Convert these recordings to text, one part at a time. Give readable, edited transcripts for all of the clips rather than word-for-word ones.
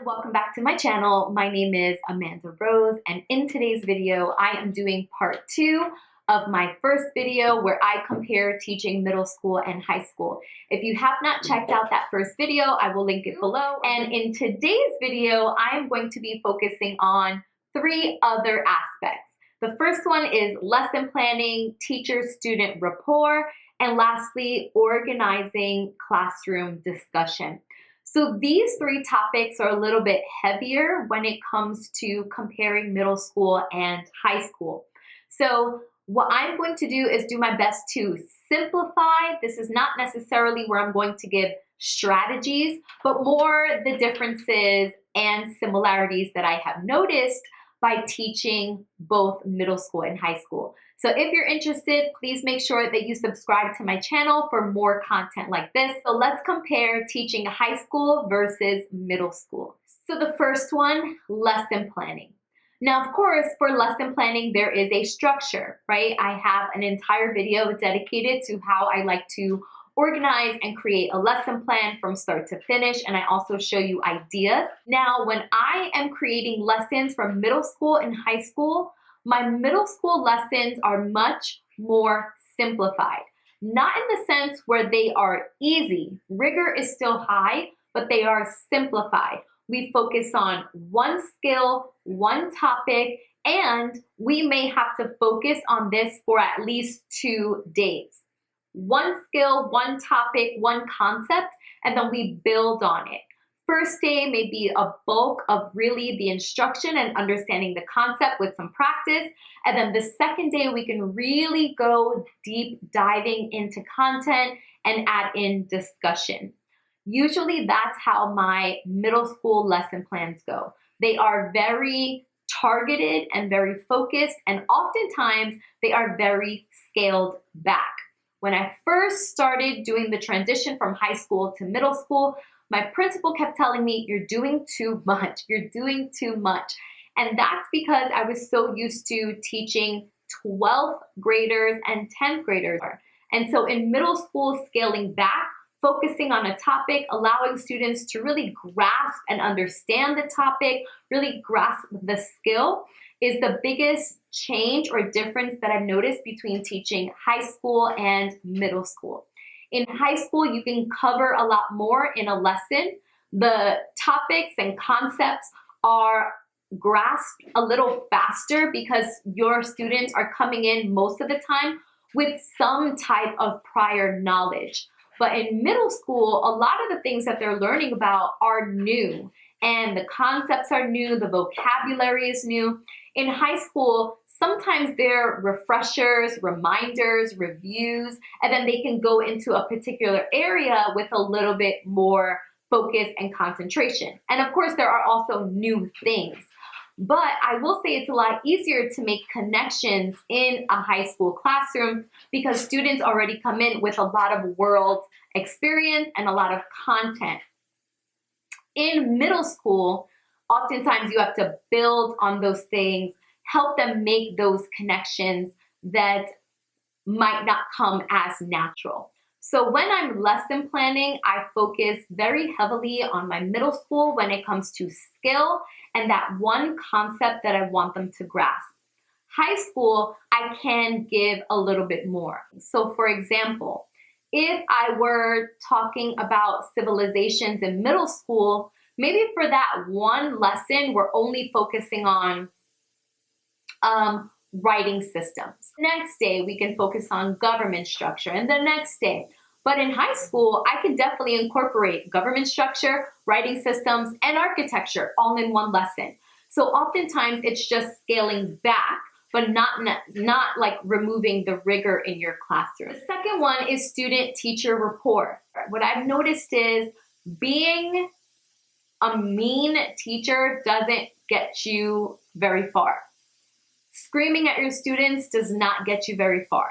Welcome back to my channel. My name is Amanda Rose, and in today's video, I am doing part 2 of my first video where I compare teaching middle school and high school. If you have not checked out that first video, I will link it below. And in today's video, I am going to be focusing on 3 other aspects. The first one is lesson planning, teacher-student rapport, and lastly, organizing classroom discussion. So these 3 topics are a little bit heavier when it comes to comparing middle school and high school. So what I'm going to do is do my best to simplify. This is not necessarily where I'm going to give strategies, but more the differences and similarities that I have noticed by teaching both middle school and high school. So if you're interested, please make sure that you subscribe to my channel for more content like this. So let's compare teaching high school versus middle school. So the first one, lesson planning. Now, of course, for lesson planning, there is a structure, right? I have an entire video dedicated to how I like to organize and create a lesson plan from start to finish, and I also show you ideas. Now, when I am creating lessons for middle school and high school, my middle school lessons are much more simplified. Not in the sense where they are easy. Rigor is still high, but they are simplified. We focus on one skill, one topic, and we may have to focus on this for at least 2 days. One skill, one topic, one concept, and then we build on it. First day may be a bulk of really the instruction and understanding the concept with some practice. And then the second day, we can really go deep diving into content and add in discussion. Usually that's how my middle school lesson plans go. They are very targeted and very focused, and oftentimes they are very scaled back. When I first started doing the transition from high school to middle school, my principal kept telling me, you're doing too much, you're doing too much. And that's because I was so used to teaching 12th graders and 10th graders. And so in middle school, scaling back, focusing on a topic, allowing students to really grasp and understand the topic, really grasp the skill, is the biggest change or difference that I've noticed between teaching high school and middle school. In high school, you can cover a lot more in a lesson. The topics and concepts are grasped a little faster because your students are coming in most of the time with some type of prior knowledge. But in middle school, a lot of the things that they're learning about are new, and the concepts are new, the vocabulary is new. In high school, sometimes they're refreshers, reminders, reviews, and then they can go into a particular area with a little bit more focus and concentration. And of course, there are also new things. But I will say it's a lot easier to make connections in a high school classroom because students already come in with a lot of world experience and a lot of content. In middle school, oftentimes you have to build on those things, help them make those connections that might not come as natural. So when I'm lesson planning, I focus very heavily on my middle school when it comes to skill and that one concept that I want them to grasp. High school, I can give a little bit more. So for example, if I were talking about civilizations in middle school, maybe for that one lesson, we're only focusing on writing systems. Next day, we can focus on government structure, and the next day. But in high school, I can definitely incorporate government structure, writing systems, and architecture all in one lesson. So oftentimes it's just scaling back, but not like removing the rigor in your classroom. The second one is student-teacher rapport. What I've noticed is being a mean teacher doesn't get you very far. Screaming at your students does not get you very far.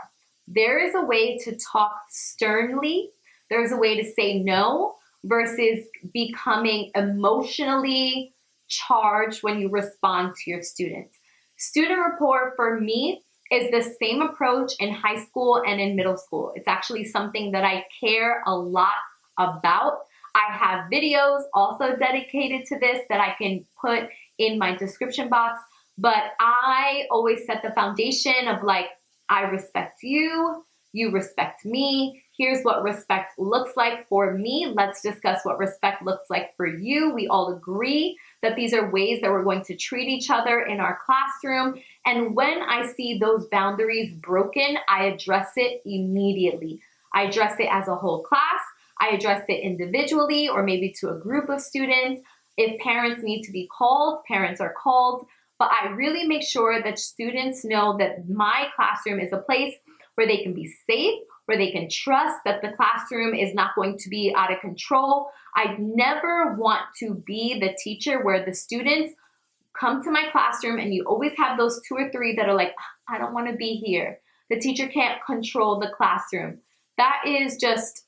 There is a way to talk sternly. There's a way to say no versus becoming emotionally charged when you respond to your students. Student rapport for me is the same approach in high school and in middle school. It's actually something that I care a lot about. I have videos also dedicated to this that I can put in my description box, but I always set the foundation of like, I respect you, you respect me, here's what respect looks like for me, let's discuss what respect looks like for you. We all agree that these are ways that we're going to treat each other in our classroom. And when I see those boundaries broken, I address it immediately. I address it as a whole class. I address it individually or maybe to a group of students. If parents need to be called, parents are called. But I really make sure that students know that my classroom is a place where they can be safe, where they can trust that the classroom is not going to be out of control. I never want to be the teacher where the students come to my classroom and you always have those 2 or 3 that are like, I don't want to be here. The teacher can't control the classroom. That is just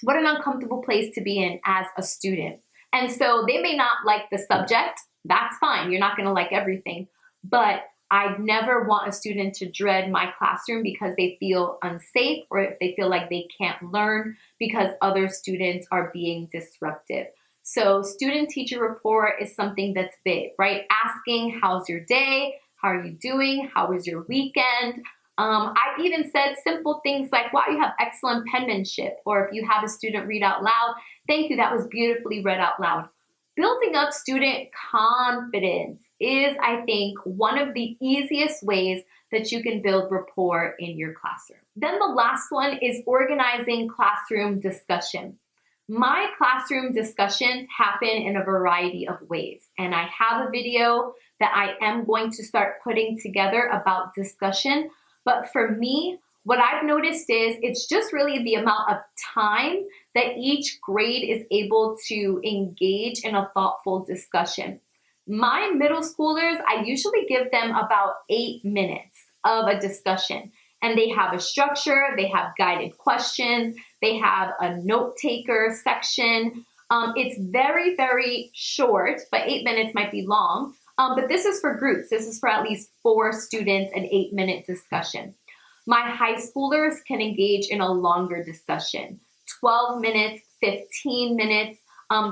what an uncomfortable place to be in as a student. And so they may not like the subject. That's fine. You're not going to like everything. But I never want a student to dread my classroom because they feel unsafe or if they feel like they can't learn because other students are being disruptive. So student-teacher rapport is something that's big, right? Asking, how's your day? How are you doing? How was your weekend? I've even said simple things like, wow, you have excellent penmanship. Or if you have a student read out loud, thank you, that was beautifully read out loud. Building up student confidence is, I think, one of the easiest ways that you can build rapport in your classroom. Then the last one is organizing classroom discussion. My classroom discussions happen in a variety of ways, and I have a video that I am going to start putting together about discussion. But for me, what I've noticed is it's just really the amount of time that each grade is able to engage in a thoughtful discussion. My middle schoolers, I usually give them about 8 minutes of a discussion. And they have a structure, they have guided questions, they have a note taker section. It's very, very short, but 8 minutes might be long. But this is for groups. This is for at least 4 students, an 8-minute discussion. My high schoolers can engage in a longer discussion, 12 minutes, 15 minutes.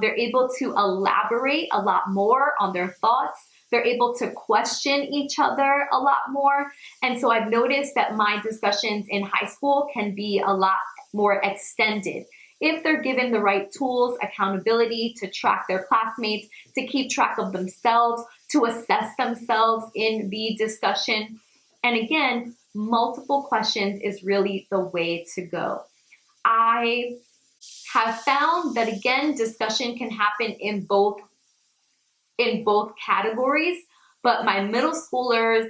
They're able to elaborate a lot more on their thoughts. They're able to question each other a lot more. And so I've noticed that my discussions in high school can be a lot more extended if they're given the right tools, accountability to track their classmates, to keep track of themselves, to assess themselves in the discussion. And again, multiple questions is really the way to go. I have found that, again, discussion can happen in both categories, but my middle schoolers,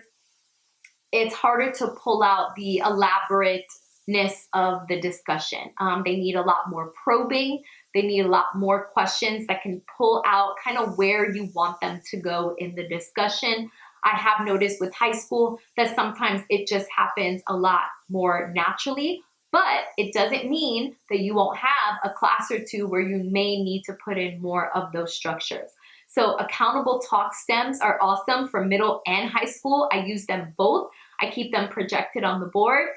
it's harder to pull out the elaborateness of the discussion. They need a lot more probing. They need a lot more questions that can pull out kind of where you want them to go in the discussion. I have noticed with high school that sometimes it just happens a lot more naturally, but it doesn't mean that you won't have a class or 2 where you may need to put in more of those structures. So accountable talk stems are awesome for middle and high school. I use them both. I keep them projected on the board.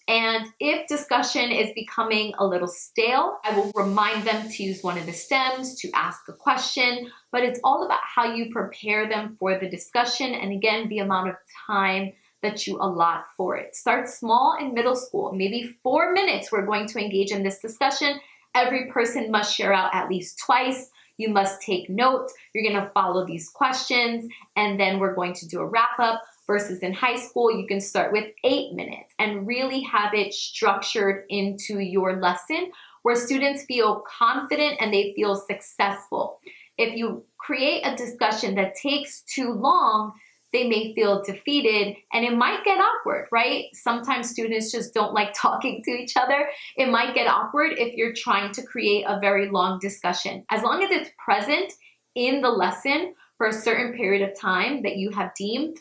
And if discussion is becoming a little stale, I will remind them to use one of the stems, to ask a question, but it's all about how you prepare them for the discussion and, again, the amount of time that you allot for it. Start small in middle school. Maybe 4 minutes we're going to engage in this discussion. Every person must share out at least twice. You must take notes. You're going to follow these questions, and then we're going to do a wrap up. Versus in high school, you can start with 8 minutes and really have it structured into your lesson where students feel confident and they feel successful. If you create a discussion that takes too long, they may feel defeated and it might get awkward, right? Sometimes students just don't like talking to each other. It might get awkward if you're trying to create a very long discussion. As long as it's present in the lesson for a certain period of time that you have deemed,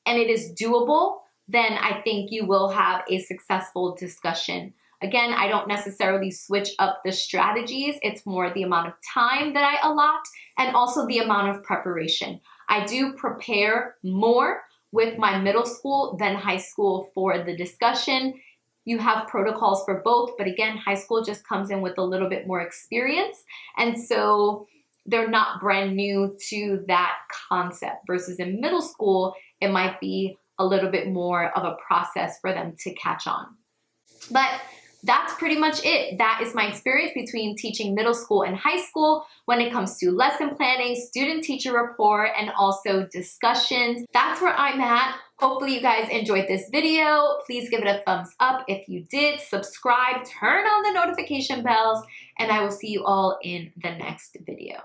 and it is doable, then I think you will have a successful discussion. Again, I don't necessarily switch up the strategies. It's more the amount of time that I allot and also the amount of preparation. I do prepare more with my middle school than high school for the discussion. you have protocols for both, but again, high school just comes in with a little bit more experience, and so they're not brand new to that concept, versus in middle school, it might be a little bit more of a process for them to catch on. But that's pretty much it. That is my experience between teaching middle school and high school when it comes to lesson planning, student-teacher rapport, and also discussions. That's where I'm at. Hopefully you guys enjoyed this video. Please give it a thumbs up if you did. Subscribe, turn on the notification bells, and I will see you all in the next video.